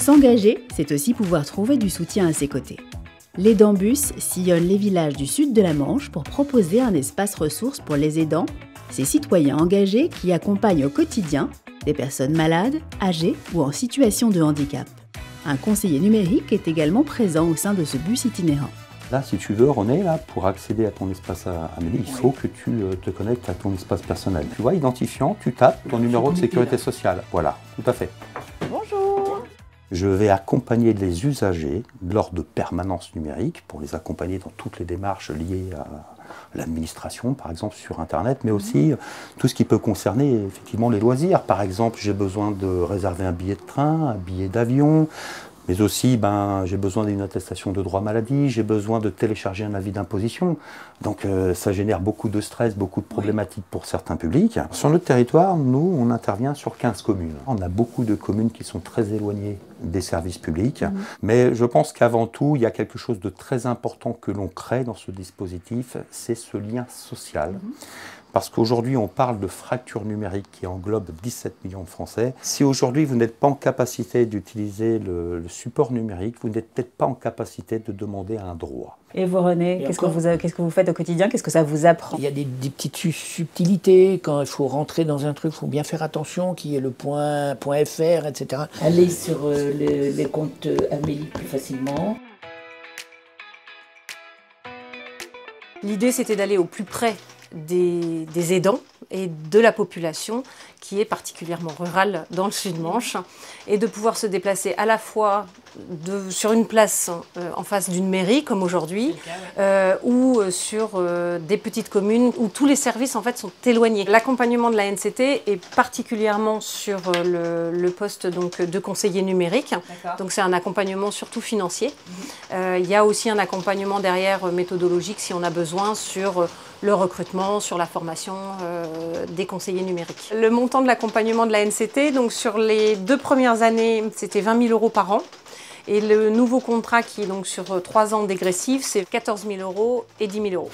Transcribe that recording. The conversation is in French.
S'engager, c'est aussi pouvoir trouver du soutien à ses côtés. L'Aidambus sillonne les villages du sud de la Manche pour proposer un espace ressources pour les aidants, ces citoyens engagés qui accompagnent au quotidien des personnes malades, âgées ou en situation de handicap. Un conseiller numérique est également présent au sein de ce bus itinérant. Là, si tu veux, René, là, pour accéder à ton espace Amélie, il faut que tu te connectes à ton espace personnel. Tu vois, identifiant, tu tapes ton numéro de sécurité sociale. Voilà, tout à fait. Bonjour. Je vais accompagner les usagers lors de permanences numériques pour les accompagner dans toutes les démarches liées à l'administration, par exemple sur Internet, mais aussi tout ce qui peut concerner effectivement les loisirs. Par exemple, j'ai besoin de réserver un billet de train, un billet d'avion, mais aussi j'ai besoin d'une attestation de droit maladie, j'ai besoin de télécharger un avis d'imposition. Donc ça génère beaucoup de stress, beaucoup de problématiques pour certains publics. Sur notre territoire, nous, on intervient sur 15 communes. On a beaucoup de communes qui sont très éloignées des services publics, mais je pense qu'avant tout, il y a quelque chose de très important que l'on crée dans ce dispositif, c'est ce lien social. Parce qu'aujourd'hui, on parle de fracture numérique qui englobe 17 millions de Français. Si aujourd'hui, vous n'êtes pas en capacité d'utiliser le support numérique, vous n'êtes peut-être pas en capacité de demander un droit. Et vous, René, qu'est-ce que vous faites au quotidien? Qu'est-ce que ça vous apprend? Il y a des petites subtilités. Quand il faut rentrer dans un truc, il faut bien faire attention, qu'il y ait le .fr, etc. Aller sur les comptes Amélie plus facilement. L'idée, c'était d'aller au plus près des aidants et de la population qui est particulièrement rurale dans le Sud-Manche et de pouvoir se déplacer à la fois sur une place en face d'une mairie comme aujourd'hui ou sur des petites communes où tous les services en fait sont éloignés. L'accompagnement de la NCT est particulièrement sur le poste donc, de conseiller numérique, donc c'est un accompagnement surtout financier. Il y a aussi un accompagnement derrière méthodologique si on a besoin sur le recrutement, sur la formation des conseillers numériques. Le montant de l'accompagnement de la NCT, donc sur les 2 premières années, c'était 20 000 € par an. Et le nouveau contrat qui est donc sur 3 ans dégressif, c'est 14 000 € et 10 000 €.